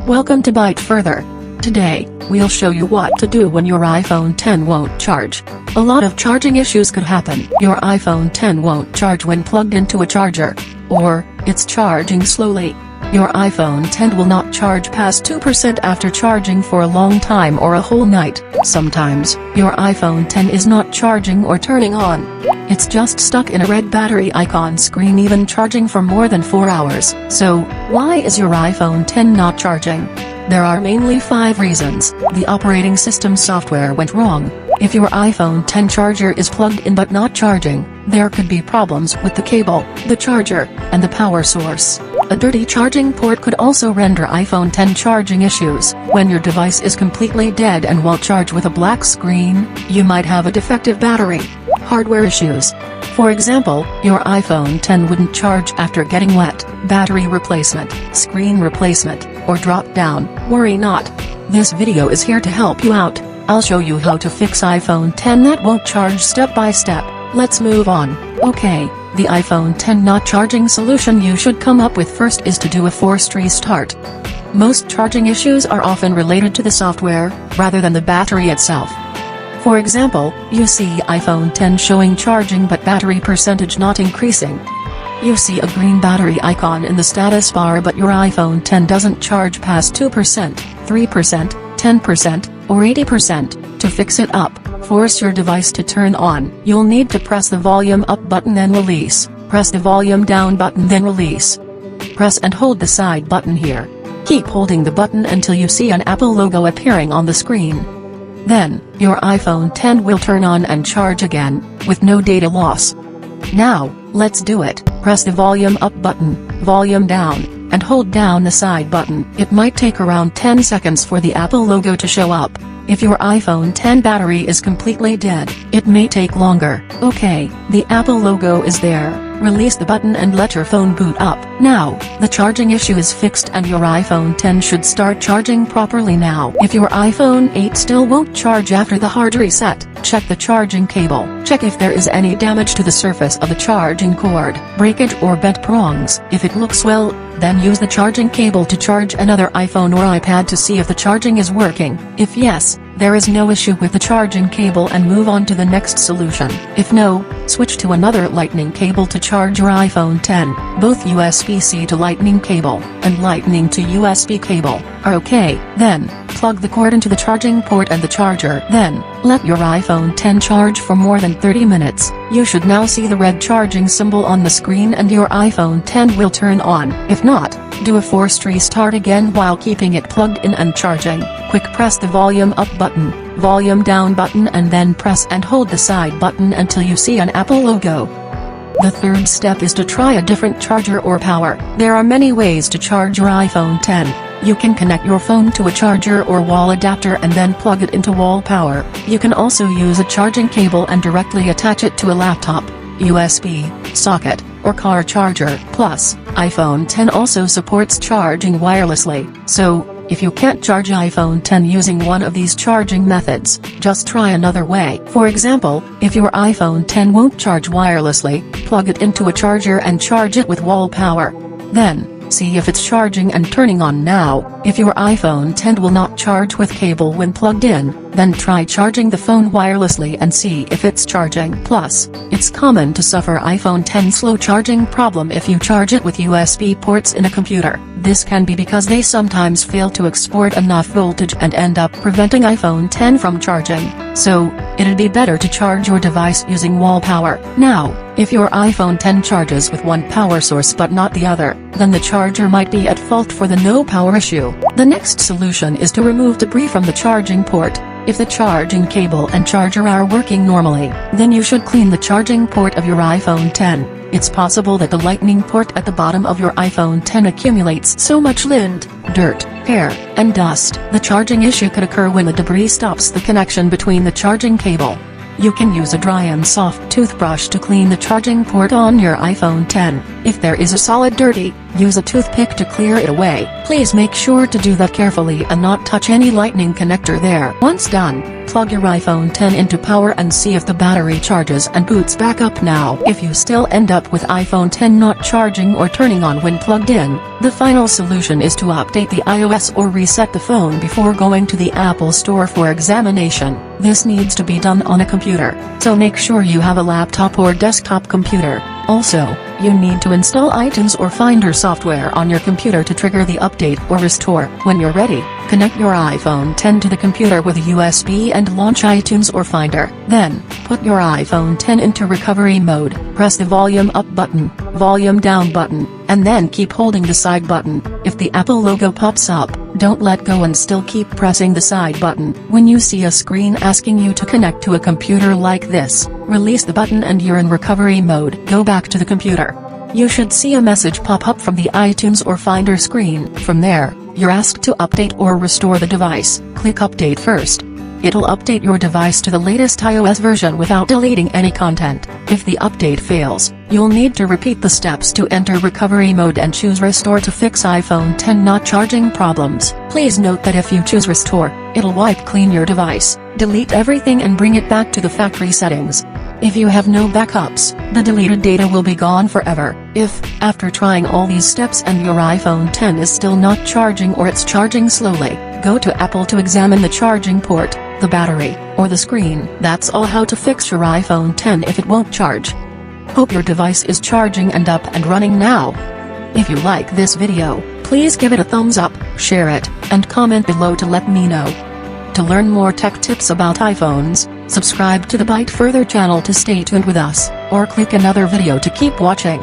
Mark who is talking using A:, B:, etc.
A: Welcome to Byte Further. Today, we'll show you what to do when your iPhone X won't charge. A lot of charging issues could happen. Your iPhone X won't charge when plugged into a charger, or it's charging slowly. Your iPhone X will not charge past 2% after charging for a long time or a whole night. Sometimes, your iPhone X is not charging or turning on. It's just stuck in a red battery icon screen even charging for more than 4 hours. So, why is your iPhone X not charging? There are mainly 5 reasons. The operating system software went wrong. If your iPhone X charger is plugged in but not charging, there could be problems with the cable, the charger, and the power source. A dirty charging port could also render iPhone X charging issues. When your device is completely dead and won't charge with a black screen, you might have a defective battery. Hardware issues. For example, your iPhone X wouldn't charge after getting wet. Battery replacement, screen replacement, or drop down. Worry not. This video is here to help you out. I'll show you how to fix iPhone X that won't charge step by step. Let's move on. Okay, the iPhone X not charging solution you should come up with first is to do a forced restart. Most charging issues are often related to the software, rather than the battery itself. For example, you see iPhone X showing charging but battery percentage not increasing. You see a green battery icon in the status bar but your iPhone X doesn't charge past 2%, 3%, 10%, or 80%. To fix it up, force your device to turn on. You'll need to press the volume up button then release. Press the volume down button then release. Press and hold the side button here. Keep holding the button until you see an Apple logo appearing on the screen. Then, your iPhone X will turn on and charge again, with no data loss. Now, let's do it. Press the volume up button, volume down, and hold down the side button. It might take around 10 seconds for the Apple logo to show up. If your iPhone X battery is completely dead, it may take longer. Okay, the Apple logo is there. Release the button and let your phone boot up. Now, the charging issue is fixed and your iPhone X should start charging properly now. If your iPhone 8 still won't charge after the hard reset, check the charging cable. Check if there is any damage to the surface of the charging cord, breakage or bent prongs. If it looks well, then use the charging cable to charge another iPhone or iPad to see if the charging is working. If yes, there is no issue with the charging cable and move on to the next solution. If no, switch to another lightning cable to charge your iPhone X. Both USB-C to lightning cable, and lightning to USB cable, are okay. Then, plug the cord into the charging port and the charger. Then, let your iPhone X charge for more than 30 minutes. You should now see the red charging symbol on the screen and your iPhone X will turn on. If not, do a forced restart again while keeping it plugged in and charging. Quick press the volume up button, volume down button and then press and hold the side button until you see an Apple logo. The third step is to try a different charger or power. There are many ways to charge your iPhone X. You can connect your phone to a charger or wall adapter and then plug it into wall power. You can also use a charging cable and directly attach it to a laptop, USB, socket, or car charger. Plus, iPhone X also supports charging wirelessly. So, if you can't charge iPhone X using one of these charging methods, just try another way. For example, if your iPhone X won't charge wirelessly, plug it into a charger and charge it with wall power. Then, see if it's charging and turning on now. If your iPhone X will not charge with cable when plugged in, then try charging the phone wirelessly and see if it's charging. Plus, it's common to suffer iPhone X slow charging problem if you charge it with USB ports in a computer. This can be because they sometimes fail to export enough voltage and end up preventing iPhone X from charging. So, it'd be better to charge your device using wall power. Now, if your iPhone X charges with one power source but not the other, then the charger might be at fault for the no power issue. The next solution is to remove debris from the charging port. If the charging cable and charger are working normally, then you should clean the charging port of your iPhone X. It's possible that the lightning port at the bottom of your iPhone X accumulates so much lint, dirt, hair, and dust. The charging issue could occur when the debris stops the connection between the charging cable You can use a dry and soft toothbrush to clean the charging port on your iPhone 10. If there is a solid dirty, use a toothpick to clear it away. Please make sure to do that carefully and not touch any lightning connector there. Once done, plug your iPhone 10 into power and see if the battery charges and boots back up. Now, if you still end up with iPhone 10 not charging or turning on when plugged in, the final solution is to update the iOS or reset the phone before going to the Apple Store for examination. This needs to be done on a computer, so make sure you have a laptop or desktop computer. Also, you need to install iTunes or Finder software on your computer to trigger the update or restore. When you're ready, connect your iPhone 10 to the computer with a USB and launch iTunes or Finder. Then, put your iPhone 10 into recovery mode, press the volume up button, volume down button, and then keep holding the side button. If the Apple logo pops up, don't let go and still keep pressing the side button. When you see a screen asking you to connect to a computer like this, release the button and you're in recovery mode. Go back to the computer. You should see a message pop up from the iTunes or Finder screen. From there, you're asked to update or restore the device. Click Update first. It'll update your device to the latest iOS version without deleting any content. If the update fails, you'll need to repeat the steps to enter recovery mode and choose Restore to fix iPhone 10 not charging problems. Please note that if you choose Restore, it'll wipe clean your device, delete everything and bring it back to the factory settings. If you have no backups, the deleted data will be gone forever. If, after trying all these steps and your iPhone 10 is still not charging or it's charging slowly, go to Apple to examine the charging port, the battery, or the screen. That's all how to fix your iPhone 10 if it won't charge. Hope your device is charging and up and running now. If you like this video, please give it a thumbs up, share it, and comment below to let me know. To learn more tech tips about iPhones, subscribe to the Byte Further channel to stay tuned with us, or click another video to keep watching.